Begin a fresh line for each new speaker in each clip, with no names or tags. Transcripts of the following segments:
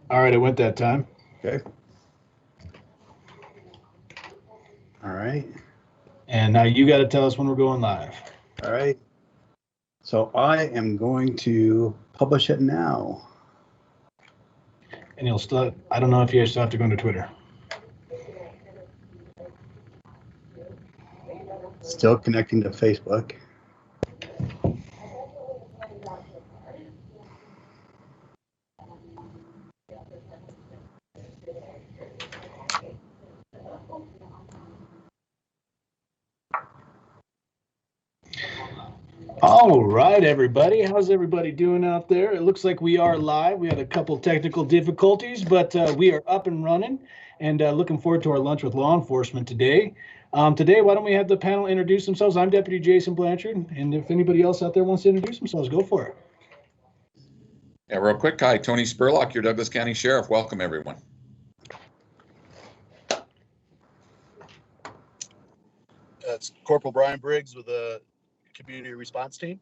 All right, it went that time.
Okay. All right.
And now you got to tell us when we're going live.
All right. So I am going to publish it now.
And you'll still, I don't know if you still have to go into Twitter.
Still connecting to Facebook.
All right, everybody. How's everybody doing out there? It looks like we are live. We had a couple technical difficulties, but we are up and running and looking forward to our lunch with law enforcement today. Today, why don't we have the panel introduce themselves? I'm Deputy Jason Blanchard, and if anybody else out there wants to introduce themselves, go for it.
Yeah, real quick. Hi, Tony Spurlock, your Douglas County Sheriff. Welcome, everyone.
It's Corporal Brian Briggs with the Community Response Team.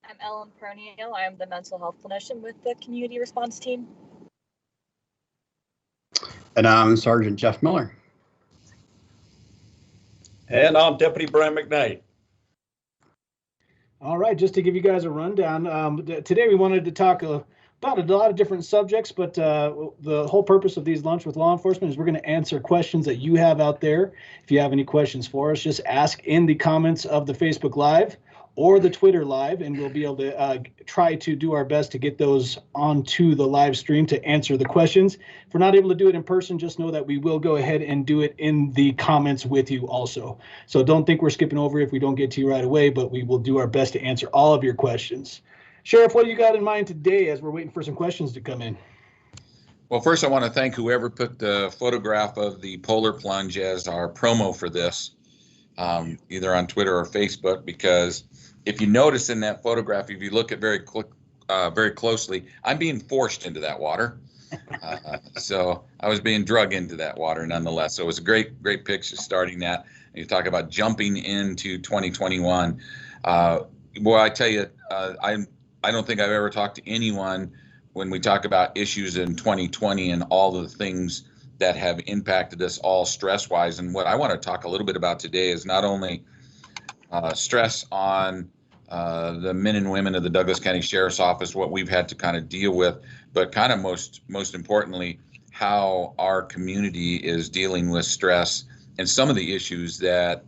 I'm Ellen Pernio. I'm the mental health clinician with the Community Response Team.
And I'm Sergeant Jeff Miller.
And I'm Deputy Brian McKnight.
All right, just to give you guys a rundown, today we wanted to talk about a lot of different subjects, but the whole purpose of these Lunch with Law Enforcement is we're going to answer questions that you have out there. If you have any questions for us, just ask in the comments of the Facebook Live or the Twitter Live, and we'll be able to try to do our best to get those onto the live stream to answer the questions. If we're not able to do it in person, just know that we will go ahead and do it in the comments with you also. So don't think we're skipping over if we don't get to you right away, but we will do our best to answer all of your questions. Sheriff, what do you got in mind today as we're waiting for some questions to come in?
Well, first, I want to thank whoever put the photograph of the polar plunge as our promo for this, either on Twitter or Facebook, because if you notice in that photograph, if you look at very closely, I'm being forced into that water. So I was being drug into that water nonetheless. So it was a great picture starting that. And you talk about jumping into 2021. Boy, I tell you, I don't think I've ever talked to anyone when we talk about issues in 2020 and all the things that have impacted us all stress-wise. And what I want to talk a little bit about today is not only stress on the men and women of the Douglas County Sheriff's Office, what we've had to kind of deal with, but kind of most importantly, how our community is dealing with stress and some of the issues that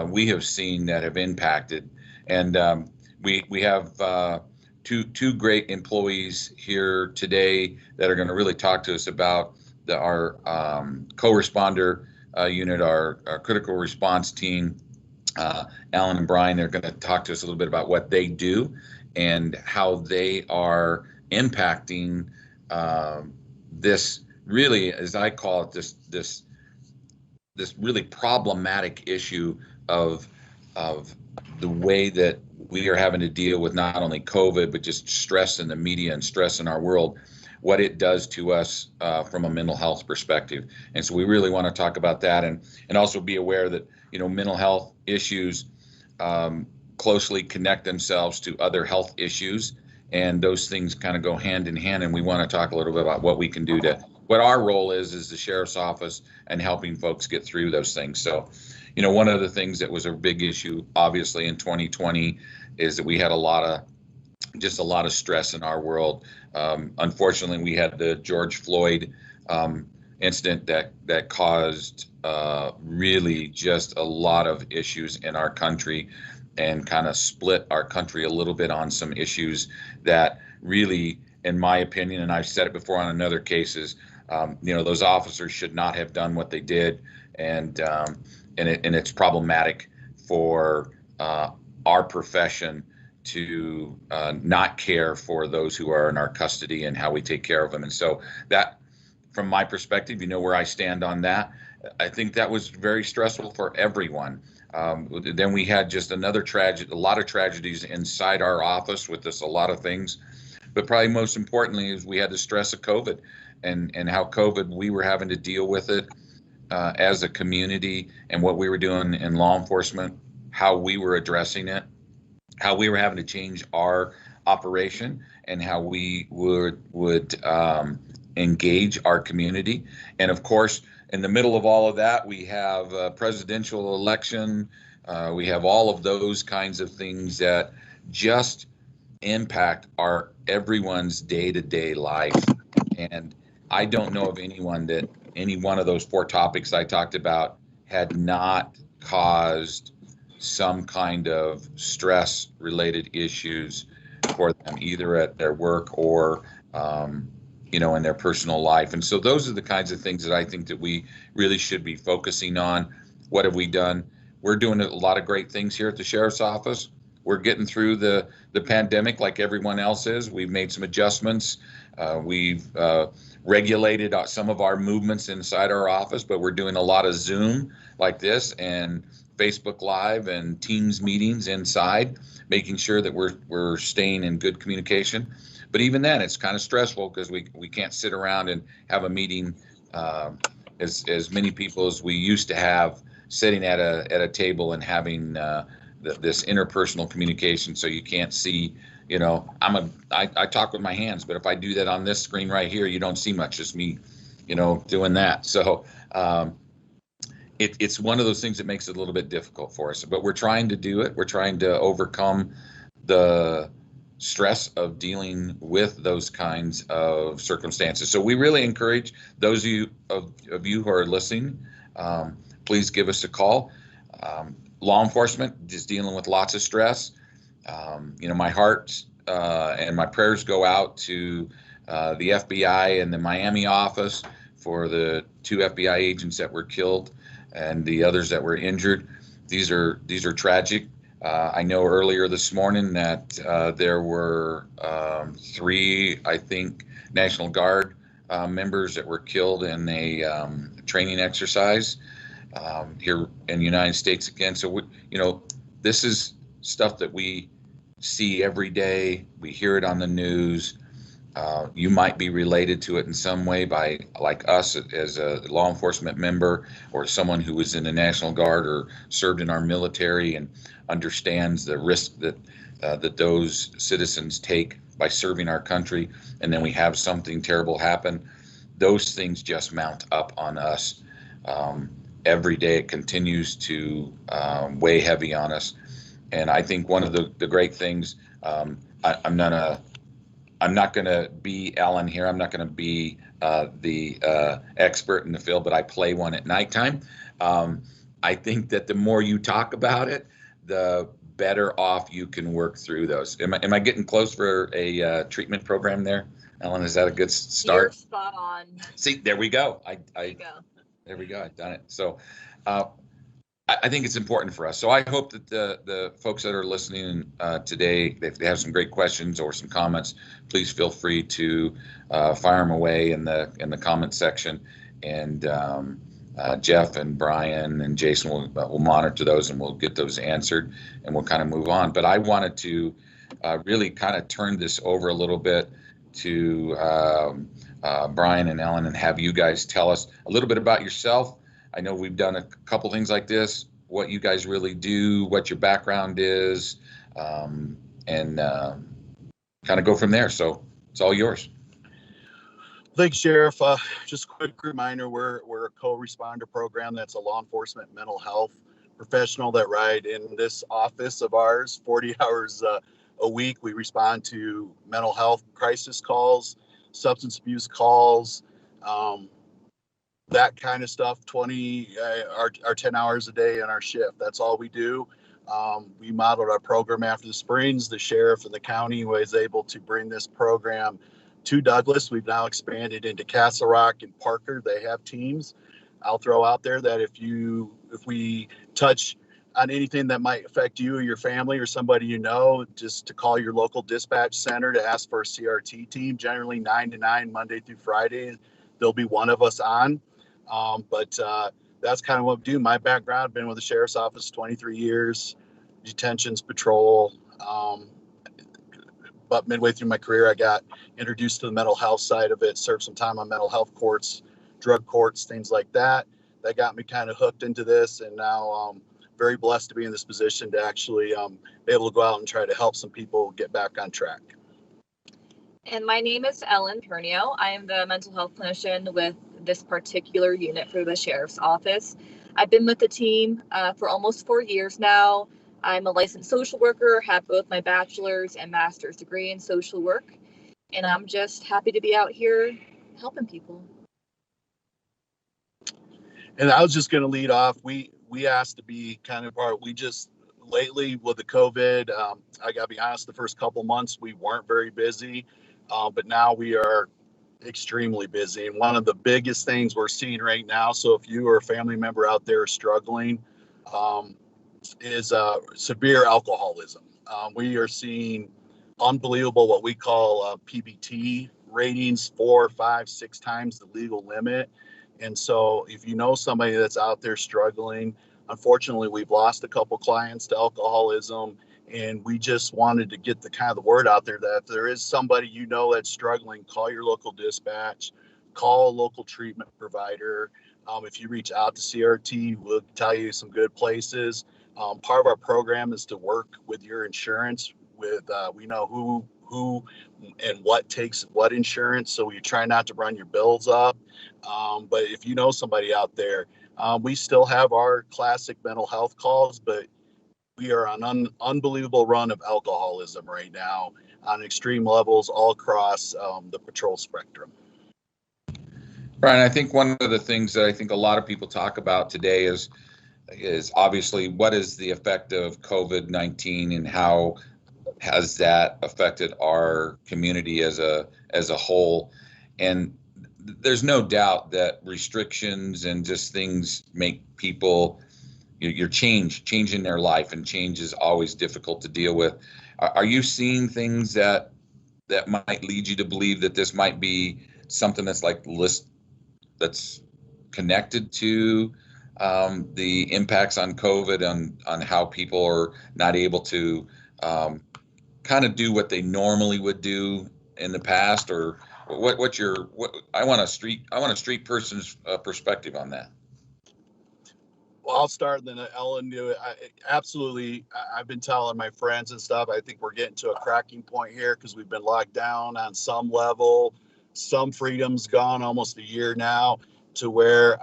we have seen that have impacted. And we have two great employees here today that are going to really talk to us about our co-responder unit, our critical response team. Alan and Brian are going to talk to us a little bit about what they do and how they are impacting this really, as I call it, this really problematic issue of the way that we are having to deal with not only COVID, but just stress in the media and stress in our world, what it does to us from a mental health perspective. And so we really want to talk about that and also be aware that, mental health issues closely connect themselves to other health issues, and those things kind of go hand in hand. And we want to talk a little bit about what we can do what our role is as the Sheriff's Office and helping folks get through those things. So, one of the things that was a big issue, obviously, in 2020 is that we had a lot of stress in our world. Unfortunately, we had the George Floyd incident that caused really just a lot of issues in our country and kind of split our country a little bit on some issues that really, in my opinion, and I've said it before on other cases, those officers should not have done what they did, and it's problematic for our profession to not care for those who are in our custody and how we take care of them. And so that, from my perspective, where I stand on that. I think that was very stressful for everyone. Then we had just another a lot of tragedies inside our office with a lot of things. But probably most importantly is we had the stress of COVID and how COVID, we were having to deal with it as a community and what we were doing in law enforcement, how we were addressing it, how we were having to change our operation, and how we would engage our community. And of course, in the middle of all of that, we have a presidential election. We have all of those kinds of things that just impact everyone's day-to-day life. And I don't know of anyone that any one of those four topics I talked about had not caused some kind of stress related issues for them, either at their work or in their personal life. And so those are the kinds of things that I think that we really should be focusing on. What have we done? We're doing a lot of great things here at the Sheriff's Office. We're getting through the pandemic like everyone else is. We've made some adjustments. We've regulated some of our movements inside our office, but we're doing a lot of Zoom like this and Facebook Live and Teams meetings inside, making sure that we're staying in good communication. But even then, it's kind of stressful because we can't sit around and have a meeting as many people as we used to have sitting at a table and having this interpersonal communication. So you can't see, I talk with my hands, but if I do that on this screen right here, you don't see much, just me, doing that. So it's one of those things that makes it a little bit difficult for us, but we're trying to do it. We're trying to overcome the stress of dealing with those kinds of circumstances. So we really encourage those of you who are listening, please give us a call. Law enforcement is dealing with lots of stress. My heart and my prayers go out to the FBI and the Miami office for the 2 FBI agents that were killed and the others that were injured. These are tragic. I know earlier this morning that there were 3, I think, National Guard members that were killed in a training exercise here in the United States again. So, this is stuff that we see every day. We hear it on the news. You might be related to it in some way by, like us, as a law enforcement member or someone who was in the National Guard or served in our military and understands the risk that those citizens take by serving our country. And then we have something terrible happen. Those things just mount up on us. Every day it continues to weigh heavy on us. And I think one of the great things, I'm not going to be Ellen here. I'm not going to be the expert in the field, but I play one at nighttime. I think that the more you talk about it, the better off you can work through those. Am I getting close for a treatment program there, Ellen? Is that a good start?
You're spot on.
See, there we go.
There you go.
There we go. I've done it. So I think it's important for us. So I hope that the folks that are listening today, if they have some great questions or some comments, please feel free to fire them away in the comment section. And Jeff and Brian and Jason will monitor those and we'll get those answered and we'll kind of move on. But I wanted to really kind of turn this over a little bit to Brian and Ellen and have you guys tell us a little bit about yourself. I know we've done a couple things like this, what you guys really do, what your background is, and kind of go from there. So it's all yours.
Thanks, Sheriff. Just a quick reminder, we're a co-responder program that's a law enforcement mental health professional that ride in this office of ours 40 hours a week. We respond to mental health crisis calls, substance abuse calls, that kind of stuff, our 10 hours a day in our shift. That's all we do. We modeled our program after the Springs. The sheriff and the county was able to bring this program to Douglas. We've now expanded into Castle Rock and Parker. They have teams. I'll throw out there that if we touch on anything that might affect you or your family or somebody just to call your local dispatch center to ask for a CRT team, generally 9 to 9, Monday through Friday. There'll be one of us on. But that's kind of what we do. My background, I've been with the Sheriff's Office 23 years, detentions, patrol. But midway through my career, I got introduced to the mental health side of it, served some time on mental health courts, drug courts, things like that. That got me kind of hooked into this. And now very blessed to be in this position to actually be able to go out and try to help some people get back on track.
And my name is Ellen Pernio. I am the mental health clinician with this particular unit for the Sheriff's Office. I've been with the team for almost 4 years now. I'm a licensed social worker, have both my bachelor's and master's degree in social work, and I'm just happy to be out here helping people.
And I was just going to lead off. We asked to be kind of we just lately with the COVID, I got to be honest, the first couple months we weren't very busy, but now we are extremely busy. And one of the biggest things we're seeing right now, so if you or a family member out there struggling, is severe alcoholism. We are seeing unbelievable what we call PBT ratings, 4, 5, 6 times the legal limit. And so if you know somebody that's out there struggling, unfortunately, we've lost a couple clients to alcoholism, and we just wanted to get the kind of the word out there that if there is somebody you know that's struggling, call your local dispatch, call a local treatment provider. If you reach out to CRT, we'll tell you some good places. Part of our program is to work with your insurance. We know who and what takes what insurance, so we try not to run your bills up. But if you know somebody out there, we still have our classic mental health calls, but we are on an unbelievable run of alcoholism right now on extreme levels all across the patrol spectrum.
Brian, I think one of the things that I think a lot of people talk about today is obviously what is the effect of COVID-19 and how has that affected our community as a whole. And there's no doubt that restrictions and just things make people you're changing their life, and change is always difficult to deal with. Are you seeing things that might lead you to believe that this might be something that's connected to the impacts on COVID on how people are not able to kind of do what they normally would do in the past, or I want a street person's perspective on that.
Well, I'll start, then Ellen do it. Absolutely. I've been telling my friends and stuff, I think we're getting to a cracking point here because we've been locked down on some level. Some freedom's gone almost a year now, to where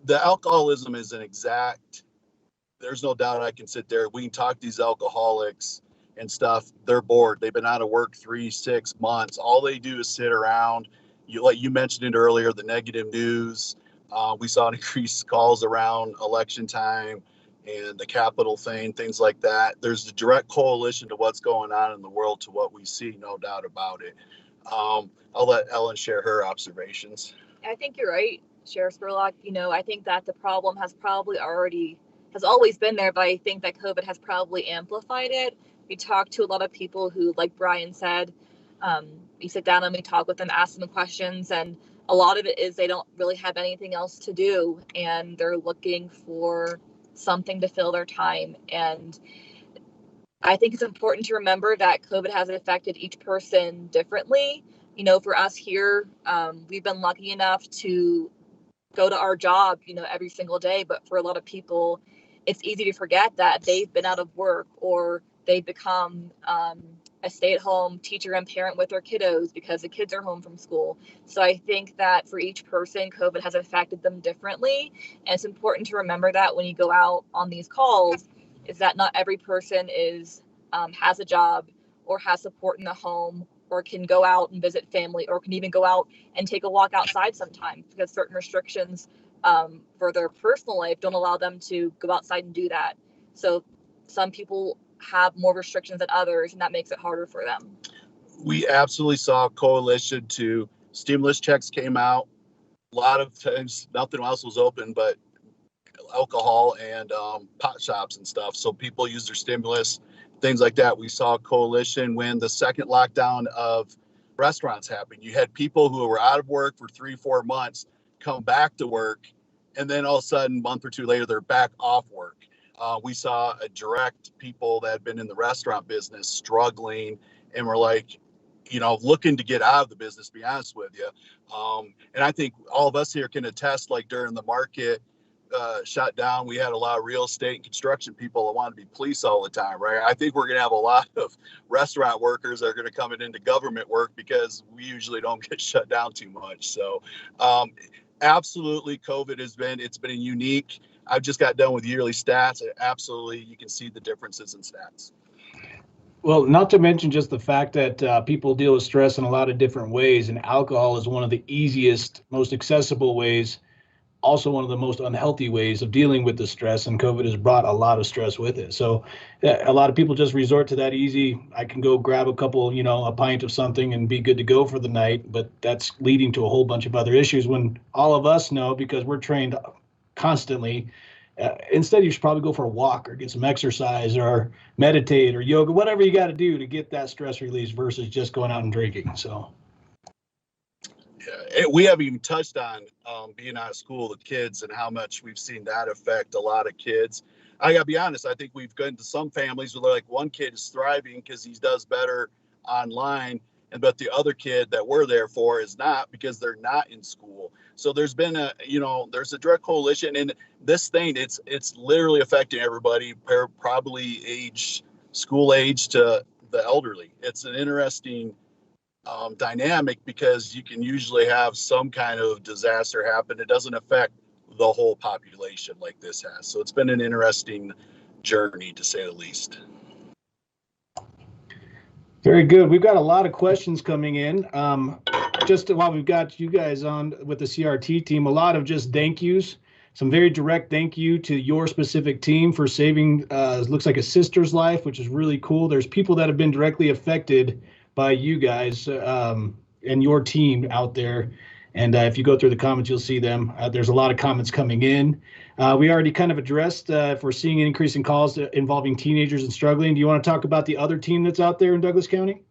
the alcoholism is there's no doubt I can sit there. We can talk to these alcoholics and stuff. They're bored. They've been out of work 3-6 months. All they do is sit around. Like you mentioned it earlier, the negative news. We saw increased calls around election time and the Capitol thing, things like that. There's a direct correlation to what's going on in the world to what we see, no doubt about it. I'll let Ellen share her observations.
I think you're right, Sheriff Spurlock. I think that the problem has always been there, but I think that COVID has probably amplified it. We talk to a lot of people who, like Brian said, we sit down and we talk with them, ask them questions, and a lot of it is they don't really have anything else to do, and they're looking for something to fill their time. And I think it's important to remember that COVID has affected each person differently. For us here, we've been lucky enough to go to our job, every single day. But for a lot of people, it's easy to forget that they've been out of work, or they've become a stay-at-home teacher and parent with their kiddos because the kids are home from school. So I think that for each person, COVID has affected them differently. And it's important to remember that when you go out on these calls, is that not every person has a job or has support in the home, or can go out and visit family, or can even go out and take a walk outside sometimes, because certain restrictions for their personal life don't allow them to go outside and do that. So some people have more restrictions than others, and that makes it harder for them.
We absolutely saw a coalition to stimulus checks came out. A lot of times nothing else was open but alcohol and pot shops and stuff. So people used their stimulus, things like that. We saw a coalition when the second lockdown of restaurants happened. You had people who were out of work for 3-4 months come back to work, and then all of a sudden, a month or two later, they're back off work. We saw a direct people that had been in the restaurant business struggling, and were like, looking to get out of the business, to be honest with you. And I think all of us here can attest, like during the market, shut down, we had a lot of real estate and construction people that want to be police all the time, right? I think we're going to have a lot of restaurant workers that are going to come into government work because we usually don't get shut down too much. So absolutely, COVID it's been unique. I've just got done with yearly stats. Absolutely, you can see the differences in stats.
Well, not to mention just the fact that people deal with stress in a lot of different ways, and alcohol is one of the easiest, most accessible ways, also one of the most unhealthy ways of dealing with the stress, and COVID has brought a lot of stress with it. So a lot of people just resort to that easy, I can go grab a couple, a pint of something and be good to go for the night, but that's leading to a whole bunch of other issues when all of us know, because we're trained constantly, instead you should probably go for a walk or get some exercise or meditate or yoga, whatever you got to do to get that stress release versus just going out and drinking. So
we haven't even touched on being out of school, the kids, and how much we've seen that affect a lot of kids. I gotta be honest, I think we've gotten to some families where like one kid is thriving because he does better online, but the other kid that we're there for is not, because they're not in school. So there's been there's a direct correlation, and this thing, it's literally affecting everybody, probably school age to the elderly. It's an interesting dynamic because you can usually have some kind of disaster happen. It doesn't affect the whole population like this has. So it's been an interesting journey, to say the least.
Very good. We've got a lot of questions coming in. Just while we've got you guys on with the CRT team, a lot of just thank yous, some very direct thank you to your specific team for saving, looks like a sister's life, which is really cool. There's people that have been directly affected by you guys and your team out there. And if you go through the comments, you'll see them. There's a lot of comments coming in. We already kind of addressed if we're seeing an increase in calls involving teenagers and struggling. Do you want to talk about the other team that's out there in Douglas County?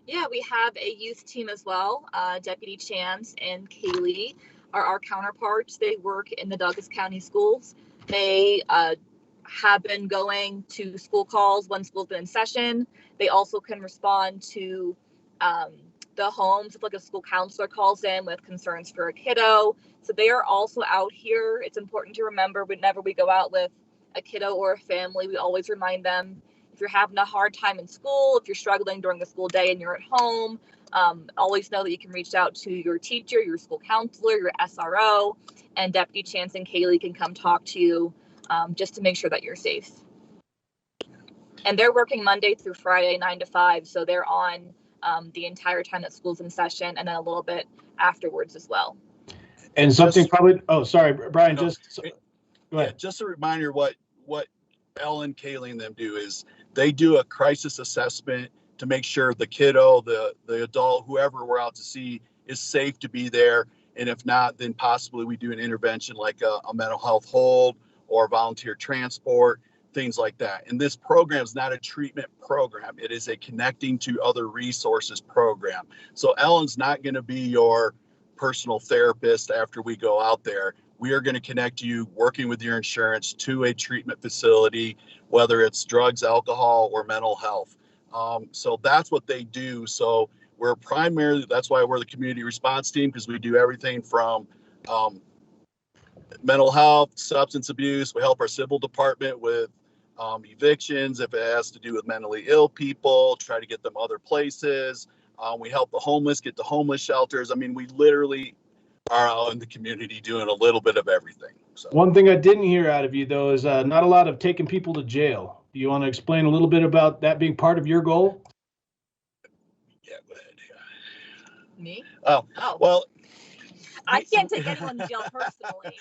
Yeah, we have a youth team as well. Deputy Chance and Kaylee are our counterparts. They work in the Douglas County schools. They have been going to school calls when school's been in session. They also can respond to the homes if like a school counselor calls in with concerns for a kiddo. So they are also out here. It's important to remember whenever we go out with a kiddo or a family, we always remind them, if you're having a hard time in school, if you're struggling during the school day and you're at home, always know that you can reach out to your teacher, your school counselor, your SRO, and Deputy Chance and Kaylee can come talk to you just to make sure that you're safe. And they're working Monday through Friday, 9 to 5. So they're on the entire time that school's in session, and then a little bit afterwards as well.
And something probably, oh, sorry, Brian, go ahead.
Yeah, just a reminder, what Ellen, Kaylee, and them do is they do a crisis assessment to make sure the kiddo, the adult, whoever we're out to see is safe to be there. And if not, then possibly we do an intervention like a mental health hold or volunteer transport, things like that. And this program is not a treatment program. It is a connecting to other resources program. So Ellen's not going to be your personal therapist after we go out there. We are going to connect you, working with your insurance, to a treatment facility, whether it's drugs, alcohol, or mental health. So that's what they do. So we're primarily, that's why we're the community response team, because we do everything from mental health, substance abuse. We help our civil department with evictions if it has to do with mentally ill people, try to get them other places. We help the homeless get to homeless shelters. I mean, we literally are out in the community doing a little bit of everything. So
one thing I didn't hear out of you, though, is not a lot of taking people to jail. Do you want to explain a little bit about that being part of your goal?
Yeah, go ahead.
Me?
Oh, well,
I can't take anyone to jail personally.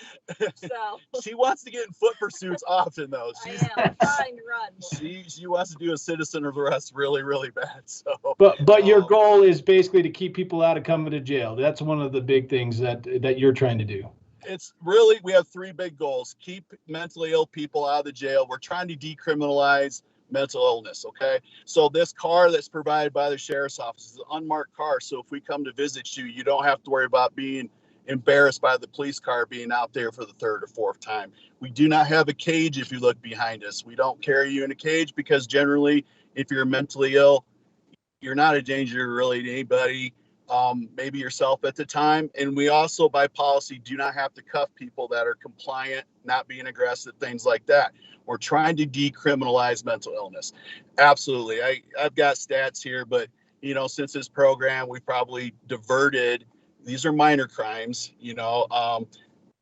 So
she wants to get in foot pursuits often, though.
I am trying to run.
She wants to do a citizen arrest really, really bad. So,
but your goal is basically to keep people out of coming to jail. That's one of the big things that you're trying to do.
It's really, we have three big goals. Keep mentally ill people out of the jail. We're trying to decriminalize mental illness. Okay. So this car that's provided by the sheriff's office is an unmarked car. So if we come to visit you, you don't have to worry about being embarrassed by the police car being out there for the third or fourth time. We do not have a cage. If you look behind us, we don't carry you in a cage, because generally if you're mentally ill, you're not a danger really to anybody. maybe yourself at the time. And we also, by policy, do not have to cuff people that are compliant, not being aggressive, things like that. We're trying to decriminalize mental illness. Absolutely. I've got stats here, but, you know, since this program, we probably diverted, these are minor crimes, you know,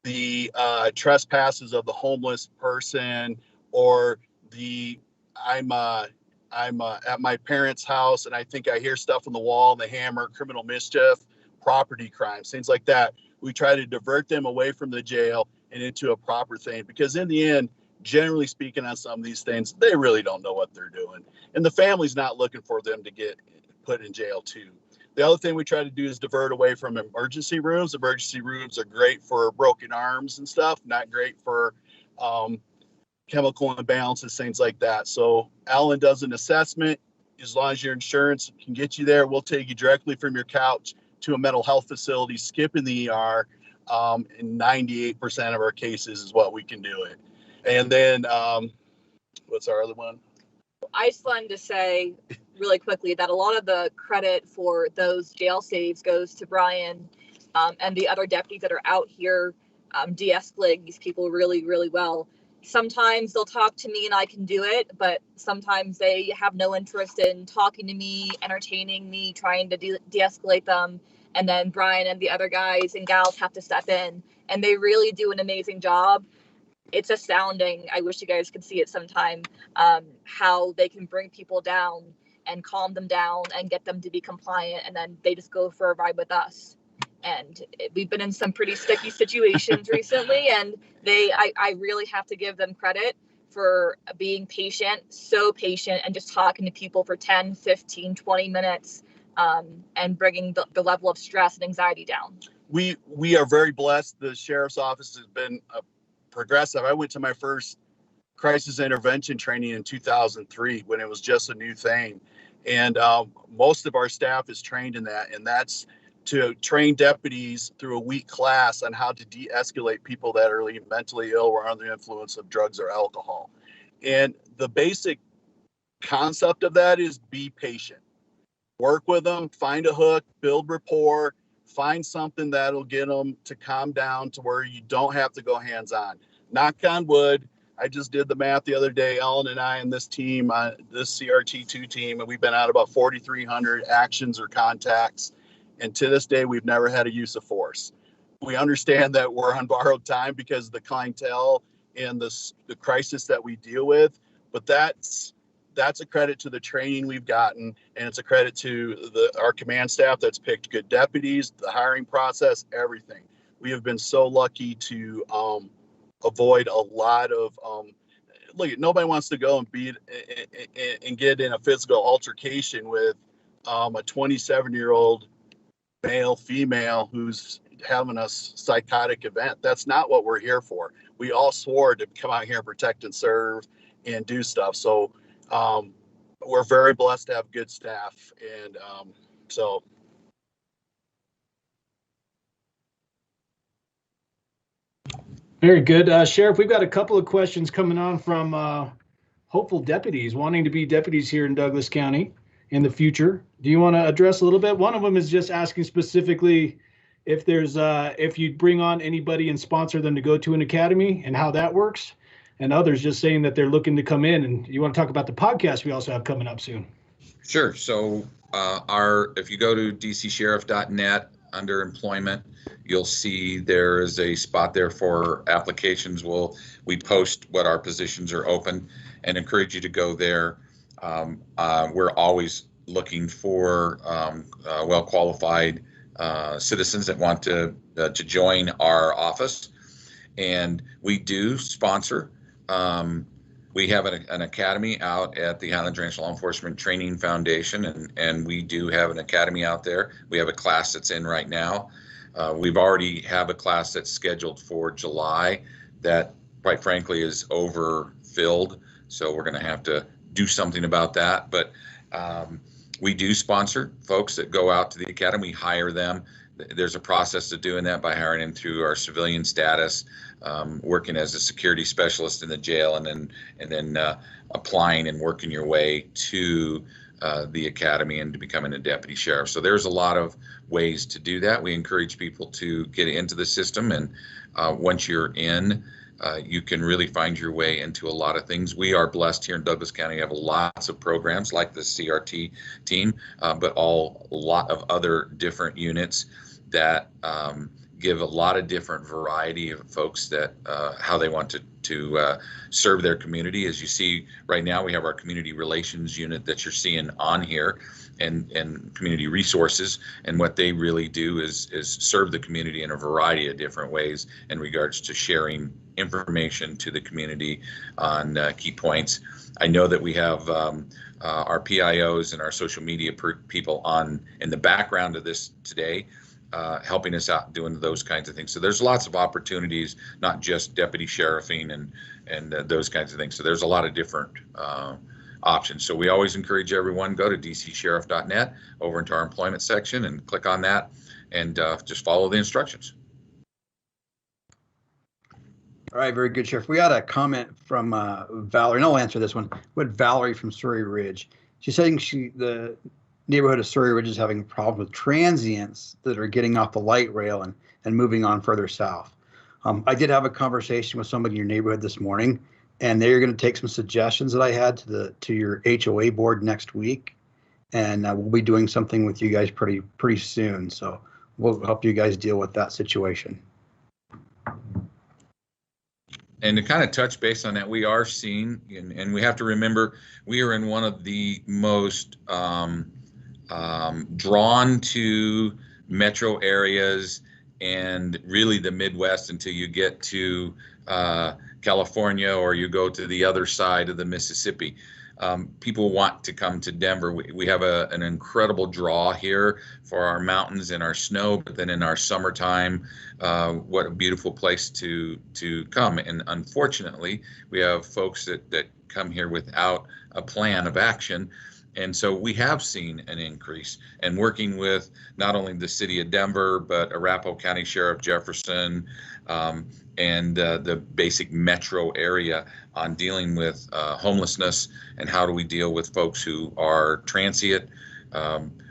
the trespasses of the homeless person, or the I'm at my parents' house and I think I hear stuff on the wall and they hammer, criminal mischief, property crimes, things like that. We try to divert them away from the jail and into a proper thing, because in the end, generally speaking, on some of these things, they really don't know what they're doing. And the family's not looking for them to get put in jail too. The other thing we try to do is divert away from emergency rooms. Emergency rooms are great for broken arms and stuff, not great for chemical imbalances, things like that. So Alan does an assessment. As long as your insurance can get you there, we'll take you directly from your couch to a mental health facility, skipping the ER. In 98% of our cases is what we can do it. And then what's our other one?
I just wanted to say really quickly that a lot of the credit for those jail saves goes to Brian and the other deputies that are out here de-escalating these people really, really well. Sometimes they'll talk to me and I can do it, but sometimes they have no interest in talking to me, entertaining me, trying to de-escalate them. And then Brian and the other guys and gals have to step in, and they really do an amazing job. It's astounding. I wish you guys could see it sometime, how they can bring people down and calm them down and get them to be compliant. And then they just go for a ride with us. And we've been in some pretty sticky situations recently, and I really have to give them credit for being patient, so patient, and just talking to people for 10, 15, 20 minutes and bringing the level of stress and anxiety down.
We are very blessed. The sheriff's office has been progressive. I went to my first crisis intervention training in 2003 when it was just a new thing. And most of our staff is trained in that. And that's to train deputies through a week class on how to de-escalate people that are mentally ill or under the influence of drugs or alcohol. And the basic concept of that is be patient. Work with them, find a hook, build rapport, find something that'll get them to calm down to where you don't have to go hands-on. Knock on wood. I just did the math the other day, Ellen and I and this team, this CRT2 team, and we've been out about 4,300 actions or contacts. And to this day, we've never had a use of force. We understand that we're on borrowed time because of the clientele and the crisis that we deal with, but that's a credit to the training we've gotten, and it's a credit to our command staff that's picked good deputies, the hiring process, everything. We have been so lucky to avoid a lot of look, nobody wants to go and and get in a physical altercation with a 27-year-old male, female who's having a psychotic event. That's not what we're here for. We all swore to come out here and protect and serve and do stuff. So we're very blessed to have good staff. And so.
Very good. Sheriff, we've got a couple of questions coming on from hopeful deputies wanting to be deputies here in Douglas County in the future. Do you want to address a little bit? One of them is just asking specifically if there's if you bring on anybody and sponsor them to go to an academy and how that works, and others just saying that they're looking to come in. And you want to talk about the podcast we also have coming up soon? Sure.
So if you go to dcsheriff.net under employment, you'll see there is a spot there for applications. We post what our positions are open and encourage you to go there. We're always looking for well-qualified citizens that want to join our office, and we do sponsor. We have an academy out at the Highlands Ranch Law Enforcement Training Foundation, and we do have an academy out there. We have a class that's in right now. We've already have a class that's scheduled for July that, quite frankly, is overfilled. So we're going to have to do something about that. But we do sponsor folks that go out to the academy. We hire them. There's a process to doing that by hiring them through our civilian status, working as a security specialist in the jail, and then applying and working your way to the academy and to becoming a deputy sheriff. So there's a lot of ways to do that. We encourage people to get into the system, and once you're in, you can really find your way into a lot of things. We are blessed here in Douglas County. We have lots of programs like the CRT team, but a lot of other different units that give a lot of different variety of folks that how they want to serve their community. As you see right now, we have our community relations unit that you're seeing on here, and community resources, and what they really do is serve the community in a variety of different ways in regards to sharing information to the community on key points. I know that we have our PIOs and our social media people on in the background of this today, helping us out doing those kinds of things. So there's lots of opportunities, not just deputy sheriffing and those kinds of things. So there's a lot of different options. So we always encourage everyone, go to dcsheriff.net over into our employment section and click on that, and just follow the instructions.
All right, very good, Sheriff. We got a comment from Valerie, and I'll answer this one. With Valerie from Surrey Ridge. She's saying the neighborhood of Surrey Ridge is having problems with transients that are getting off the light rail and moving on further south. I did have a conversation with somebody in your neighborhood this morning, and they're going to take some suggestions that I had to your HOA board next week, and we'll be doing something with you guys pretty soon. So we'll help you guys deal with that situation.
And to kind of touch base on that, we are seeing, and we have to remember, we are in one of the most drawn to metro areas and really the Midwest until you get to California or you go to the other side of the Mississippi. People want to come to Denver. We have an incredible draw here for our mountains and our snow, but then in our summertime, what a beautiful place to come. And unfortunately, we have folks that come here without a plan of action. And so we have seen an increase, and working with not only the city of Denver, but Arapahoe County Sheriff Jefferson, and the basic metro area on dealing with homelessness and how do we deal with folks who are transient.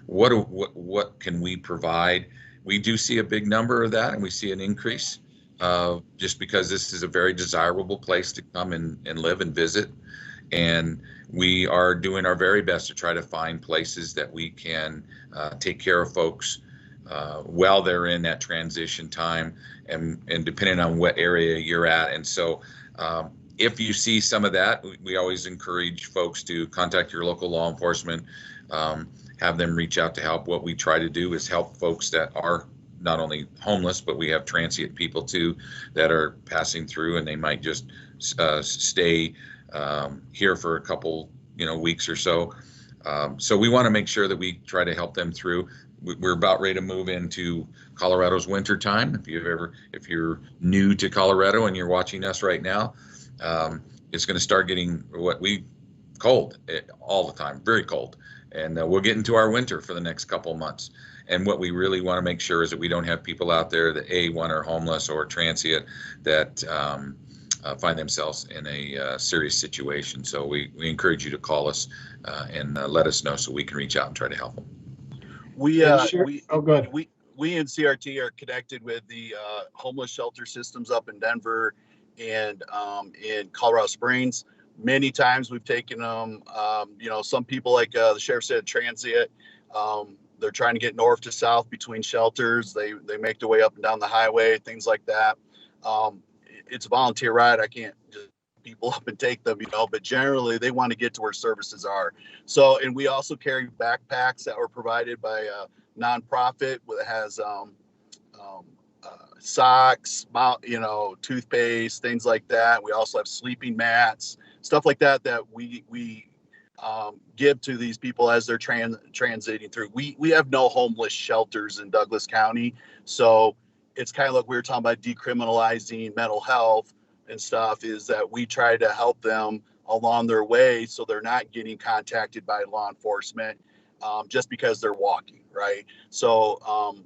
What can we provide? We do see a big number of that, and we see an increase just because this is a very desirable place to come and live and visit. And we are doing our very best to try to find places that we can take care of folks while they're in that transition time, and depending on what area you're at. And so if you see some of that, we always encourage folks to contact your local law enforcement, have them reach out to help. What we try to do is help folks that are not only homeless, but we have transient people too that are passing through, and they might just stay here for a couple weeks or so. So we want to make sure that we try to help them through. We're about ready to move into Colorado's winter time. If you're new to Colorado and you're watching us right now, it's going to start getting cold all the time, very cold. And we'll get into our winter for the next couple of months. And what we really want to make sure is that we don't have people out there that one are homeless or transient that find themselves in a serious situation. So we encourage you to call us and let us know so we can reach out and try to help them.
We
go ahead.
We in CRT are connected with the homeless shelter systems up in Denver and in Colorado Springs. Many times we've taken them, some people like the sheriff said, transient. They're trying to get north to south between shelters. They make their way up and down the highway, things like that. It's a volunteer ride. I can't just people up and take them, but generally they want to get to where services are. So, and we also carry backpacks that were provided by a nonprofit that has socks, toothpaste, things like that. We also have sleeping mats, stuff like that we give to these people as they're transiting through. We have no homeless shelters in Douglas County, so it's kind of like we were talking about decriminalizing mental health and stuff, is that we try to help them along their way so they're not getting contacted by law enforcement just because they're walking, right? So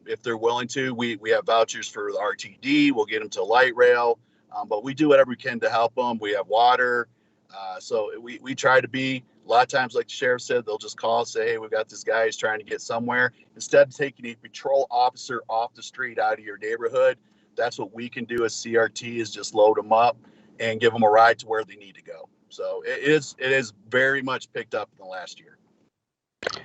if they're willing to, we have vouchers for the RTD. We'll get them to light rail, but we do whatever we can to help them. We have water. So we try to be, a lot of times, like the sheriff said, they'll just call, say, hey, we've got this guy who's trying to get somewhere. Instead of taking a patrol officer off the street out of your neighborhood, that's what we can do as CRT, is just load them up and give them a ride to where they need to go. So it is very much picked up in the last year.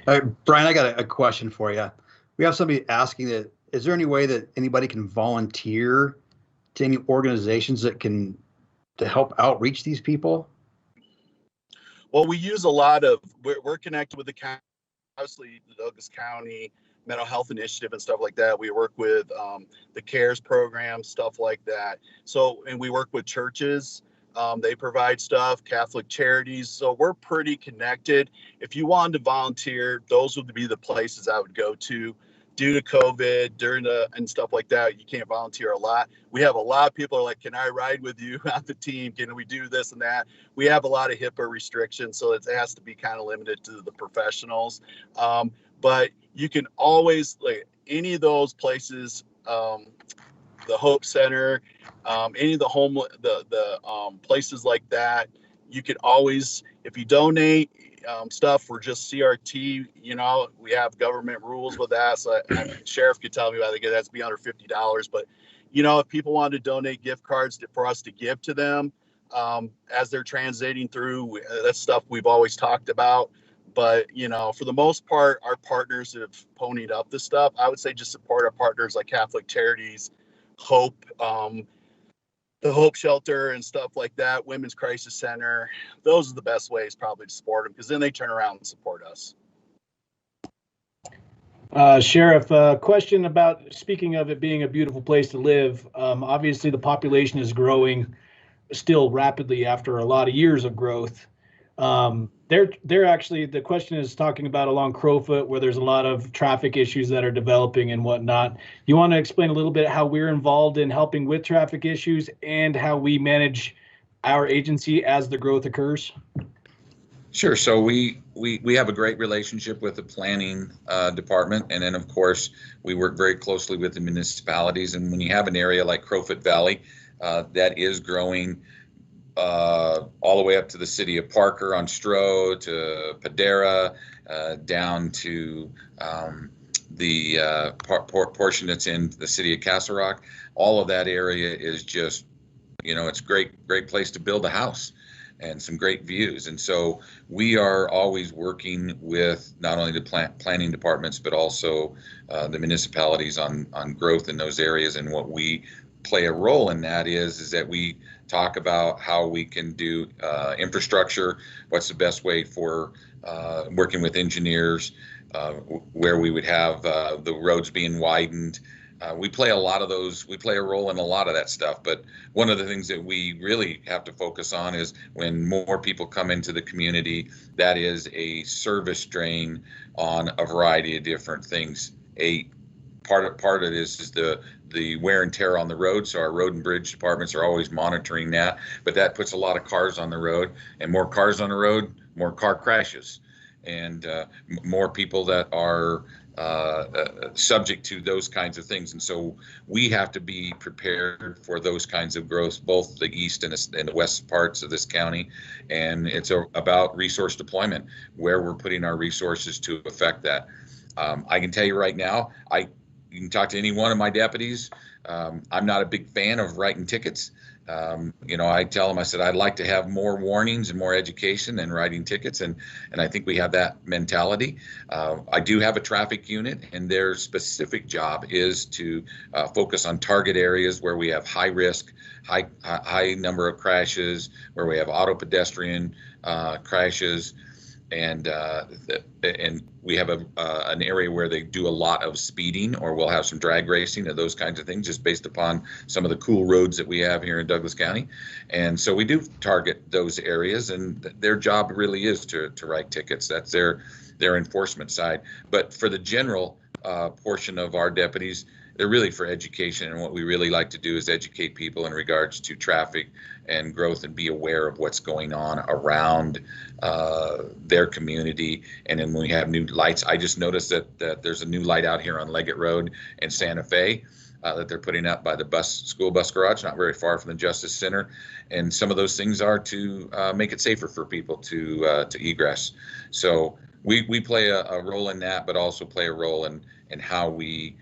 All right, Brian, I got a question for you. We have somebody asking that, is there any way that anybody can volunteer to any organizations that can to help outreach these people?
Well, we use a lot of, we're connected with the county, obviously the Douglas County Mental Health Initiative and stuff like that. We work with the CARES program, stuff like that. So, and we work with churches. They provide stuff, Catholic charities. So we're pretty connected. If you wanted to volunteer, those would be the places I would go to. Due to COVID, and stuff like that, you can't volunteer a lot. We have a lot of people are like, can I ride with you on the team? Can we do this and that? We have a lot of HIPAA restrictions, so it has to be kind of limited to the professionals. But you can always, like any of those places, the Hope Center, any of the places like that, you can always, if you donate stuff for just CRT, we have government rules with that. So Sheriff could tell me, I think it has to be under $50. But, if people want to donate gift cards for us to give to them as they're transiting through, that's stuff we've always talked about. But, for the most part, our partners have ponied up this stuff. I would say just support our partners like Catholic Charities, Hope, the Hope Shelter and stuff like that, Women's Crisis Center. Those are the best ways probably to support them, because then they turn around and support us.
Sheriff, question about, speaking of it being a beautiful place to live, obviously the population is growing still rapidly after a lot of years of growth. They're actually, the question is talking about along Crowfoot, where there's a lot of traffic issues that are developing and whatnot. You want to explain a little bit how we're involved in helping with traffic issues and how we manage our agency as the growth occurs?
Sure. So we have a great relationship with the planning department, and then of course we work very closely with the municipalities. And when you have an area like Crowfoot Valley that is growing all the way up to the city of Parker on Stroh, to Padera, down to the portion that's in the city of Castle Rock, all of that area is just, it's a great place to build a house and some great views. And so we are always working with not only the planning departments, but also the municipalities on growth in those areas. And what we play a role in that is that we talk about how we can do infrastructure, what's the best way for working with engineers, where we would have the roads being widened. We play a lot of those, we play a role in a lot of that stuff. But one of the things that we really have to focus on is when more people come into the community, that is a service drain on a variety of different things. A part of this is the wear and tear on the road. So our road and bridge departments are always monitoring that, but that puts a lot of cars on the road, and more cars on the road, more car crashes, and more people that are subject to those kinds of things. And so we have to be prepared for those kinds of growth, both the east and the west parts of this county. And it's about resource deployment, where we're putting our resources to affect that. I can tell you right now, you can talk to any one of my deputies. I'm not a big fan of writing tickets. I tell them, I said, I'd like to have more warnings and more education than writing tickets. And I think we have that mentality. I do have a traffic unit, and their specific job is to focus on target areas where we have high risk, high number of crashes, where we have auto pedestrian crashes. And we have an area where they do a lot of speeding, or we'll have some drag racing and those kinds of things, just based upon some of the cool roads that we have here in Douglas County. And so we do target those areas, and their job really is to write tickets. That's their enforcement side. But for the general portion of our deputies, they're really for education. And what we really like to do is educate people in regards to traffic, and growth and be aware of what's going on around their community. And then when we have new lights, I just noticed that there's a new light out here on Leggett Road in Santa Fe that they're putting up by the school bus garage, not very far from the Justice Center. And some of those things are to make it safer for people to egress. So we play a role in that, but also play a role in how we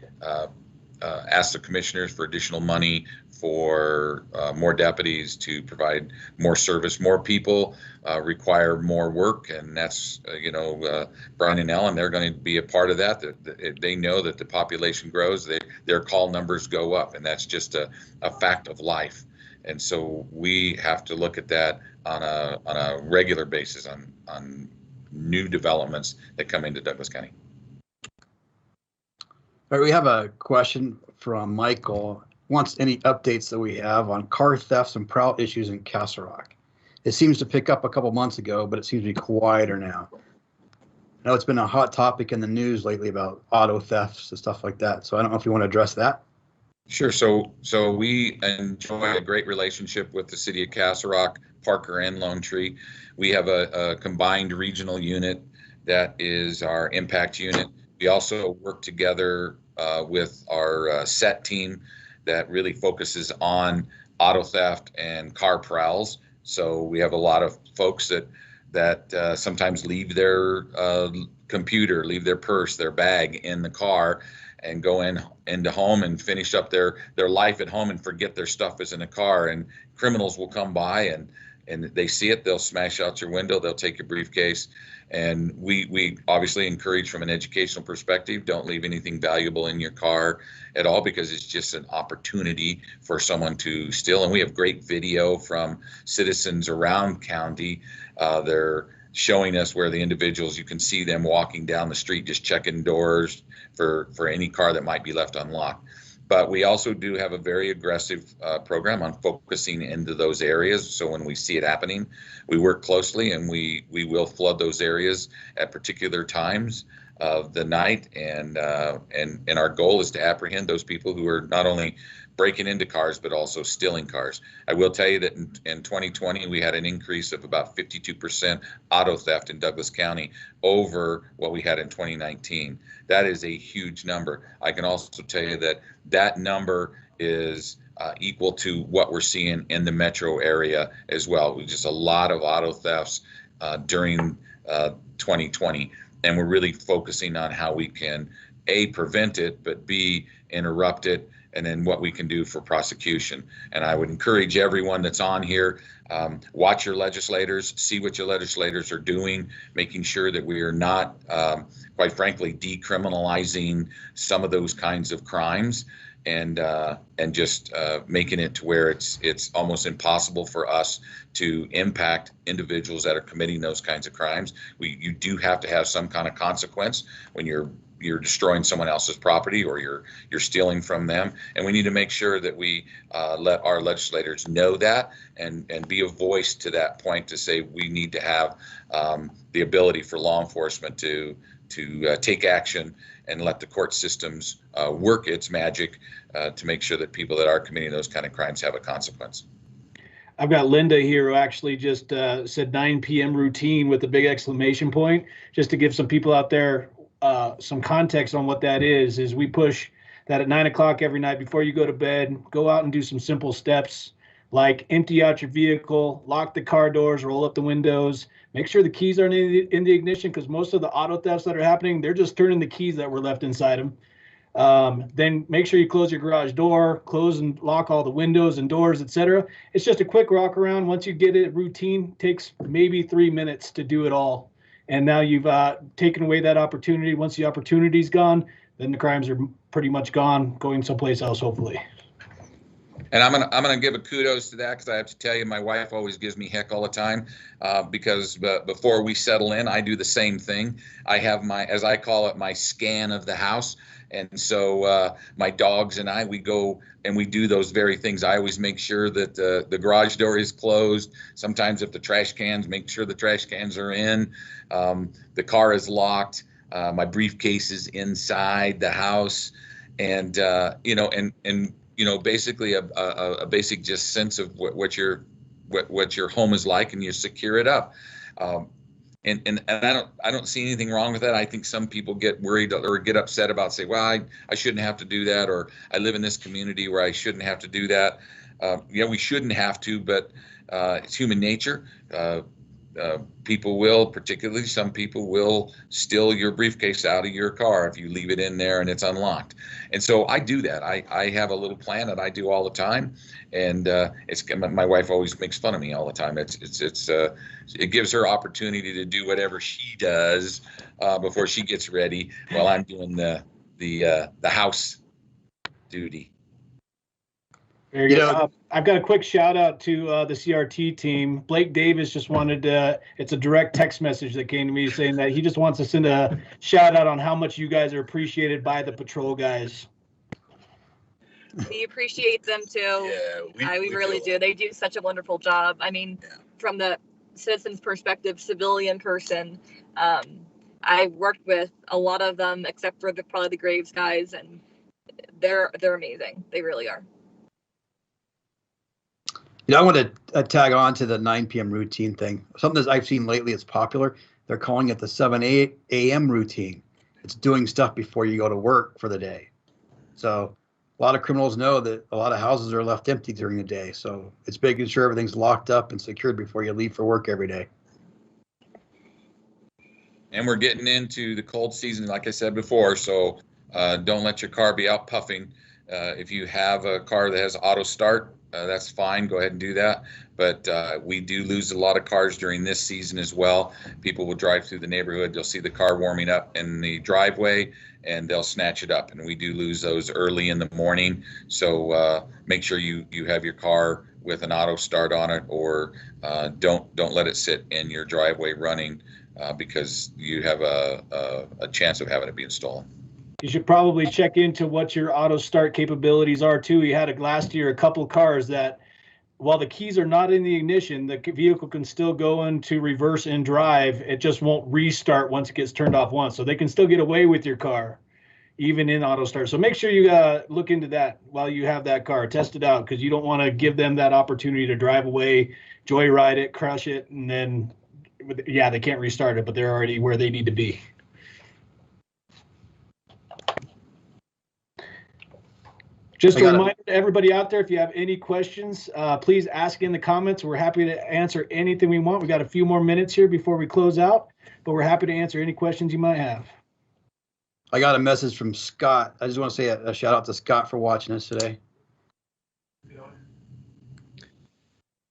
ask the commissioners for additional money for more deputies to provide more service. More people require more work, and that's Brian and Ellen, they're going to be a part of that. They know that the population grows, their call numbers go up, and that's just a fact of life. And so we have to look at that on a regular basis on new developments that come into Douglas County.
All right, we have a question from Michael. Wants any updates that we have on car thefts and Prowl issues in Castle Rock. It seems to pick up a couple months ago, but it seems to be quieter now. I know it's been a hot topic in the news lately about auto thefts and stuff like that. So I don't know if you want to address that.
Sure. So we enjoy a great relationship with the city of Castle Rock, Parker, and Lone Tree. We have a combined regional unit that is our impact unit. We also work together with our SET team that really focuses on auto theft and car prowls. So we have a lot of folks that sometimes leave their computer, leave their purse, their bag in the car, and go into home and finish up their life at home and forget their stuff is in the car. And criminals will come by and they see it, they'll smash out your window, they'll take your briefcase. And we obviously encourage from an educational perspective, don't leave anything valuable in your car at all, because it's just an opportunity for someone to steal. And we have great video from citizens around county. They're showing us where the individuals, you can see them walking down the street, just checking doors for any car that might be left unlocked. But we also do have a very aggressive program on focusing into those areas. So when we see it happening, we work closely and we will flood those areas at particular times of the night. And our goal is to apprehend those people who are not only breaking into cars, but also stealing cars. I will tell you that in 2020, we had an increase of about 52% auto theft in Douglas County over what we had in 2019. That is a huge number. I can also tell you that number is equal to what we're seeing in the metro area as well. We just a lot of auto thefts during 2020, and we're really focusing on how we can A, prevent it, but B, interrupt it, and then what we can do for prosecution. And I would encourage everyone that's on here, watch your legislators, see what your legislators are doing, making sure that we are not, quite frankly, decriminalizing some of those kinds of crimes, and just making it to where it's almost impossible for us to impact individuals that are committing those kinds of crimes. You do have to have some kind of consequence when you're destroying someone else's property or you're stealing from them, and we need to make sure that we let our legislators know that and be a voice to that point to say we need to have the ability for law enforcement to take action and let the court systems work its magic to make sure that people that are committing those kind of crimes have a consequence.
I've got Linda here who actually just said 9 p.m. routine with a big exclamation point, just to give some people out there some context on what that is we push that at 9 o'clock every night before you go to bed. Go out and do some simple steps like empty out your vehicle, lock the car doors, roll up the windows, make sure the keys aren't in the ignition, because most of the auto thefts that are happening, they're just turning the keys that were left inside them. Then make sure you close your garage door, close and lock all the windows and doors, etc. It's just a quick walk around. Once you get it routine, takes maybe 3 minutes to do it all. And now you've taken away that opportunity. Once the opportunity's gone, then the crimes are pretty much gone, going someplace else, hopefully.
And I'm gonna give a kudos to that, because I have to tell you, my wife always gives me heck all the time, because before we settle in, I do the same thing. I have my, as I call it, my scan of the house. And so my dogs and I, we go and we do those very things. I always make sure that the garage door is closed. Sometimes if the trash cans, make sure the trash cans are in. The car is locked. My briefcase is inside the house. And, basically a basic just sense of what you're what your home is like, and you secure it up. And I don't see anything wrong with that. I think some people get worried or get upset about, say, well, I shouldn't have to do that, or I live in this community where I shouldn't have to do that. Yeah, we shouldn't have to, but it's human nature. People will, particularly some people will steal your briefcase out of your car if you leave it in there and it's unlocked. And so I do that. I have a little plan that I do all the time, and my wife always makes fun of me all the time. It gives her opportunity to do whatever she does before she gets ready while I'm doing the house duty.
Very good. I've got a quick shout out to the CRT team. Blake Davis just wanted it's a direct text message that came to me saying that he just wants to send a shout out on how much you guys are appreciated by the patrol guys.
We appreciate them too.
Yeah,
we really do. They do such a wonderful job. I mean, from the citizen's perspective, civilian person, I worked with a lot of them, except for probably the Graves guys, and they're amazing. They really are.
I want to tag on to the 9 p.m. routine thing. Something that I've seen lately is popular. They're calling it the 7 a.m. routine. It's doing stuff before you go to work for the day. So a lot of criminals know that a lot of houses are left empty during the day. So it's making sure everything's locked up and secured before you leave for work every day.
And we're getting into the cold season, like I said before, so don't let your car be out puffing. If you have a car that has auto start, that's fine. Go ahead and do that. But we do lose a lot of cars during this season as well. People will drive through the neighborhood. They'll see the car warming up in the driveway, and they'll snatch it up. And we do lose those early in the morning. So make sure you have your car with an auto start on it, or don't let it sit in your driveway running because you have a chance of having it being stolen.
You should probably check into what your auto start capabilities are too. You had last year a couple cars that, while the keys are not in the ignition, the vehicle can still go into reverse and drive. It just won't restart once it gets turned off once. So they can still get away with your car, even in auto start. So make sure you look into that while you have that car. Test it out, because you don't want to give them that opportunity to drive away, joyride it, crush it, and then, yeah, they can't restart it, but they're already where they need to be. Just a reminder to everybody out there, if you have any questions, please ask in the comments. We're happy to answer anything we want. We got a few more minutes here before we close out, but we're happy to answer any questions you might have.
I got a message from Scott. I just want to say a shout out to Scott for watching us today.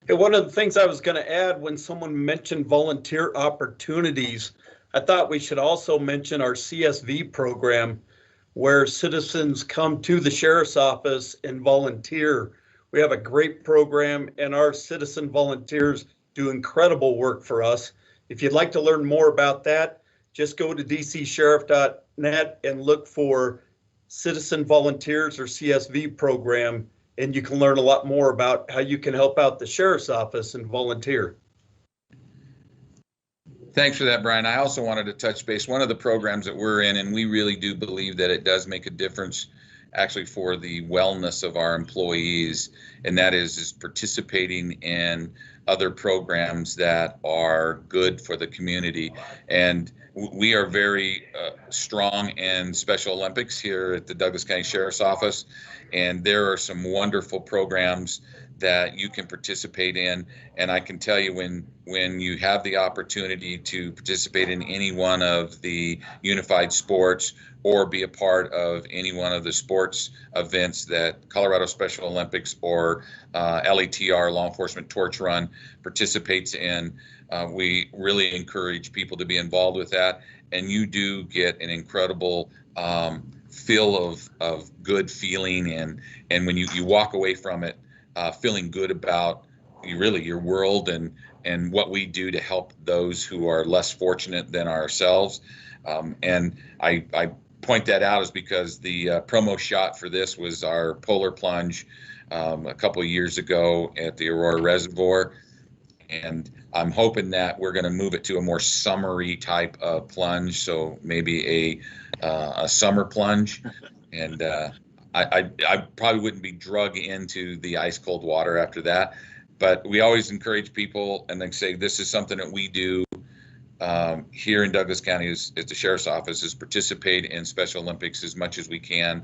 Hey, one of the things I was going to add when someone mentioned volunteer opportunities, I thought we should also mention our CSV program, where citizens come to the sheriff's office and volunteer. We have a great program, and our citizen volunteers do incredible work for us. If you'd like to learn more about that, just go to dcsheriff.net and look for Citizen Volunteers or CSV program, and you can learn a lot more about how you can help out the sheriff's office and volunteer.
Thanks for that, Brian. I also wanted to touch base. One of the programs that we're in, and we really do believe that it does make a difference actually for the wellness of our employees, and that is participating in other programs that are good for the community. And we are very strong in Special Olympics here at the Douglas County Sheriff's Office, and there are some wonderful programs that you can participate in. And I can tell you, when you have the opportunity to participate in any one of the unified sports or be a part of any one of the sports events that Colorado Special Olympics or LETR, Law Enforcement Torch Run, participates in, we really encourage people to be involved with that. And you do get an incredible feel of good feeling, and when you walk away from it feeling good about your world and what we do to help those who are less fortunate than ourselves. And I point that out is because the promo shot for this was our polar plunge a couple of years ago at the Aurora Reservoir. And I'm hoping that we're going to move it to a more summery type of plunge, so maybe a summer plunge. And I probably wouldn't be drug into the ice cold water after that, But we always encourage people and then say this is something that we do here in Douglas County as the Sheriff's Office, is participate in Special Olympics as much as we can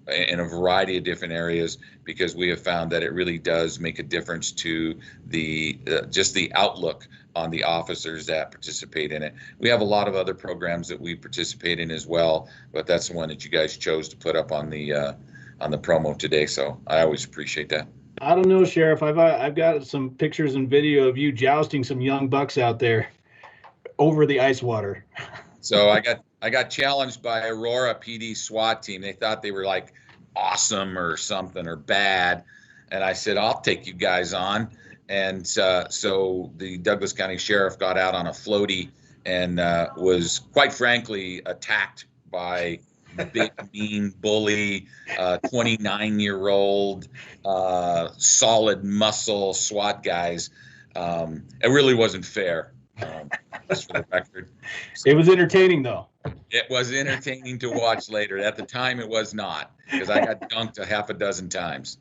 in a variety of different areas, because we have found that it really does make a difference to the just the outlook on the officers that participate in it. We have a lot of other programs that we participate in as well, but that's the one that you guys chose to put up on the promo today. So I always appreciate that.
I don't know, Sheriff. I've got some pictures and video of you jousting some young bucks out there over the ice water.
So I got challenged by Aurora PD SWAT team. They thought they were like awesome or something or bad, and I said I'll take you guys on. And so the Douglas County Sheriff got out on a floaty and was quite frankly attacked by big mean bully 29-year-old solid muscle SWAT guys. It really wasn't fair. Just for the record.
It was entertaining, though.
It was entertaining to watch later. At the time, it was not, because I got dunked a half a dozen times.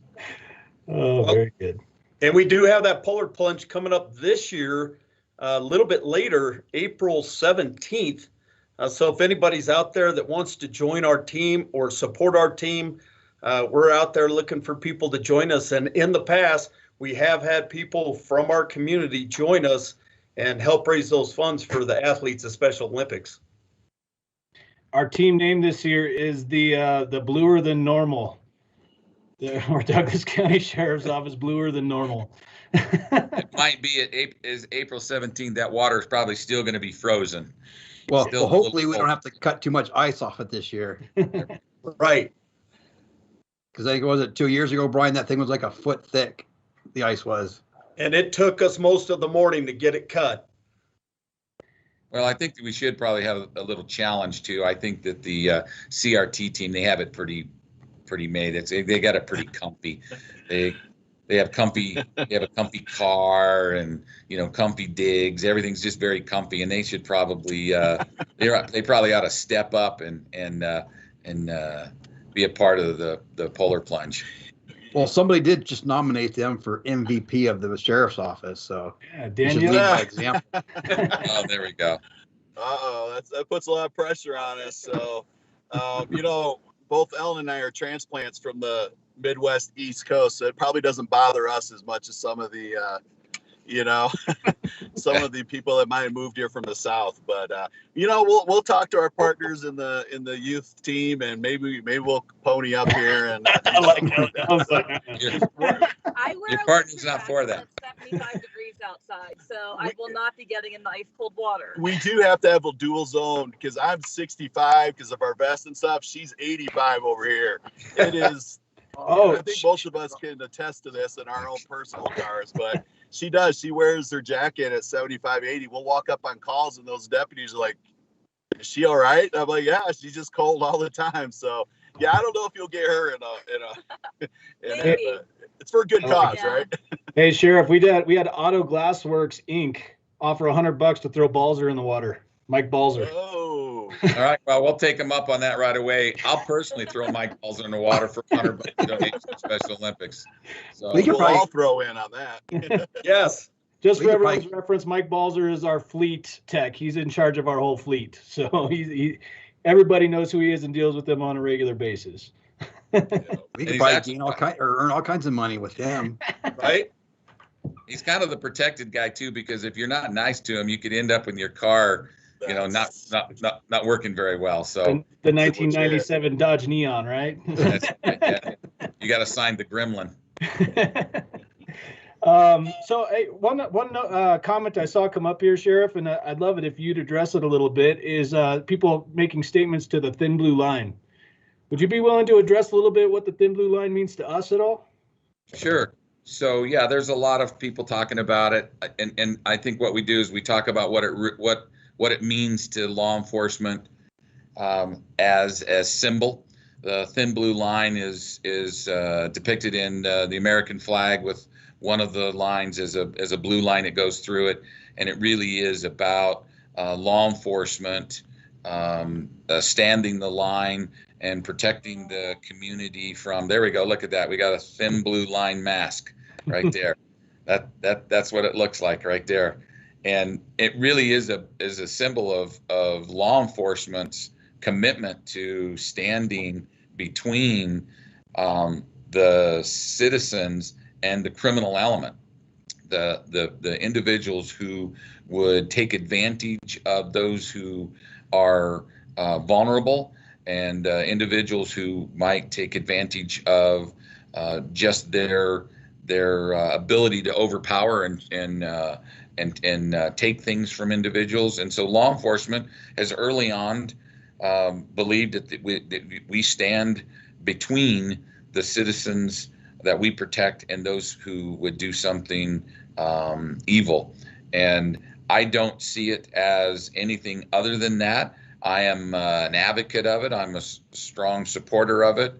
Oh, very good.
And we do have that polar plunge coming up this year, a little bit later, April 17th. So if anybody's out there that wants to join our team or support our team, we're out there looking for people to join us. And in the past, we have had people from our community join us and help raise those funds for the athletes of Special Olympics.
Our team name this year is the Bluer Than Normal. Or Douglas County Sheriff's Office, Bluer Than Normal.
It might be is April 17th. That water is probably still going to be frozen.
Well, hopefully we don't have to cut too much ice off it this year.
Right.
Because I think, was it 2 years ago, Brian, that thing was like a foot thick, the ice was.
And it took us most of the morning to get it cut.
Well, I think that we should probably have a little challenge too. I think that the CRT team, they have it pretty made. They got it pretty comfy. They have a comfy car and comfy digs. Everything's just very comfy, and they should probably they probably ought to step up and be a part of the polar plunge.
Well, somebody did just nominate them for MVP of the Sheriff's Office, so
yeah, Daniel.
Oh, there we go.
That puts a lot of pressure on us. So, both Ellen and I are transplants from the Midwest East Coast, so it probably doesn't bother us as much as some of the, some of the people that might have moved here from the South. But we'll talk to our partners in the youth team, and maybe we'll pony up here. And
I like that.
Your partner's not for that.
75 degrees outside, so I will not be getting in the ice cold water.
We do have to have a dual zone because I'm 65 because of our vest and stuff. She's 85 over here. It is. I think most of us can attest to this in our own personal cars, but she does. She wears her jacket at 75, 80. We'll walk up on calls and those deputies are like, "Is she all right?" I'm like, "Yeah, she's just cold all the time." So yeah, I don't know if you'll get her in a it's for a good cause, right?
Hey, Sheriff, we had Auto Glassworks Inc. offer $100 to throw Balzer in the water. Mike Balzer.
Oh.
All right. Well, we'll take him up on that right away. I'll personally throw Mike Balzer in the water for $100 donation to Special Olympics. So
we'll all throw in on that.
Yes.
Just for everyone's reference, Mike Balzer is our fleet tech. He's in charge of our whole fleet. So everybody knows who he is and deals with them on a regular basis.
We could probably gain earn all kinds of money with him.
Right?
He's kind of the protected guy too, because if you're not nice to him, you could end up in your car, not working very well. So
the 1997 Dodge Neon, right?
That's right, yeah. You got to sign the Gremlin.
So one comment I saw come up here, Sheriff, and I'd love it if you'd address it a little bit, is people making statements to the thin blue line. Would you be willing to address a little bit what the thin blue line means to us at all?
Sure. So yeah, there's a lot of people talking about it, and I think what we do is we talk about what it means to law enforcement as symbol. The thin blue line is depicted in the American flag, with one of the lines as a blue line that goes through it, and it really is about law enforcement standing the line and protecting the community from. There we go. Look at that. We got a thin blue line mask right there. That's what it looks like right there. And it really is a symbol of law enforcement's commitment to standing between the citizens and the criminal element, the individuals who would take advantage of those who are vulnerable, and individuals who might take advantage of just their ability to overpower and take things from individuals. And so law enforcement has early on believed that we stand between the citizens that we protect and those who would do something evil. And I don't see it as anything other than that. I am an advocate of it. I'm a strong supporter of it.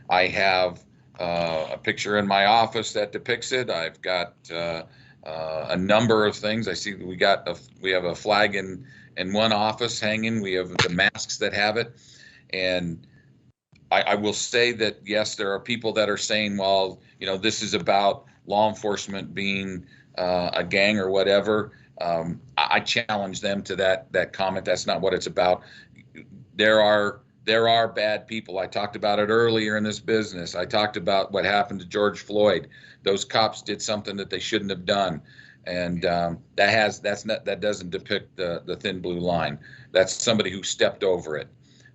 I have a picture in my office that depicts it. I've got a number of things. I see we have a flag in one office hanging. We have the masks that have it. And I will say that, yes, there are people that are saying, well, this is about law enforcement being a gang or whatever. I challenge them to that comment. That's not what it's about. There are bad people. I talked about it earlier in this business. I talked about what happened to George Floyd. Those cops did something that they shouldn't have done. And that doesn't depict the thin blue line. That's somebody who stepped over it.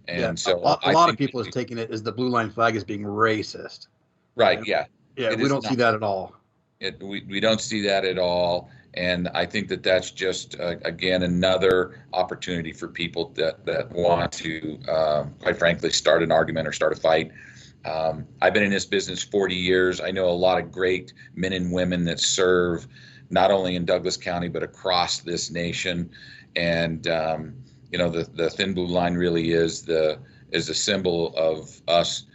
And
yeah,
so
a lot of people is taking it as the blue line flag as being racist.
Right. Yeah.
Yeah. We don't see that at all.
We don't see that at all. And I think that that's just, again, another opportunity for people that want to, quite frankly, start an argument or start a fight. I've been in this business 40 years. I know a lot of great men and women that serve not only in Douglas County, but across this nation. And, the thin blue line really is a symbol of us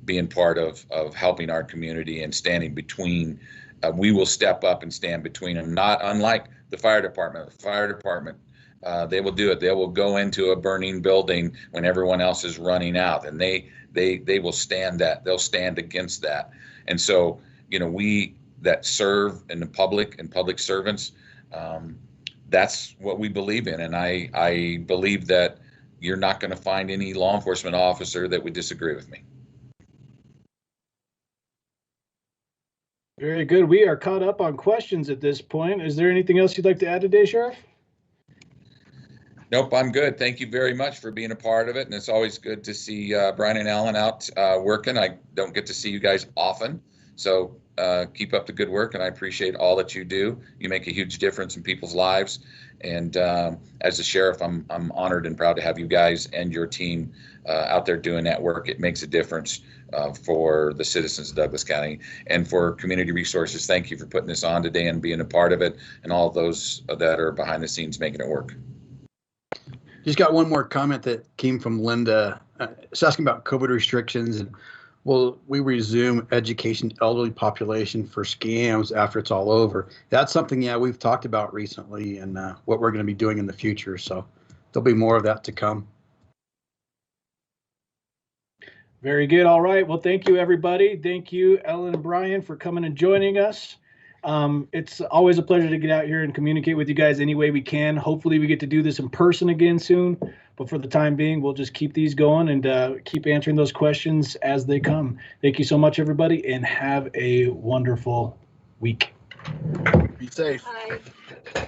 being part of helping our community and standing between. We will step up and stand between them, not unlike the fire department. The fire department, they will do it. They will go into a burning building when everyone else is running out, and they will stand that. They'll stand against that. And so, we that serve in the public and public servants, that's what we believe in. And I believe that you're not going to find any law enforcement officer that would disagree with me.
Very good. We are caught up on questions at this point. Is there anything else you'd like to add today, Sheriff?
Nope, I'm good. Thank you very much for being a part of it. And it's always good to see Brian and Alan out working. I don't get to see you guys often. So keep up the good work, and I appreciate all that you do. You make a huge difference in people's lives. And as the sheriff, I'm honored and proud to have you guys and your team out there doing that work. It makes a difference for the citizens of Douglas County. And for Community Resources, thank you for putting this on today and being a part of it, and all those that are behind the scenes making it work.
Just got one more comment that came from Linda. It's asking about COVID restrictions and will we resume education to elderly population for scams after it's all over? That's something, we've talked about recently, and what we're going to be doing in the future. So there'll be more of that to come.
Very good. All right. Well, thank you, everybody. Thank you, Ellen and Brian, for coming and joining us. It's always a pleasure to get out here and communicate with you guys any way we can. Hopefully we get to do this in person again soon, but for the time being, we'll just keep these going and keep answering those questions as they come. Thank you so much, everybody, and have a wonderful week.
Be safe.
Bye.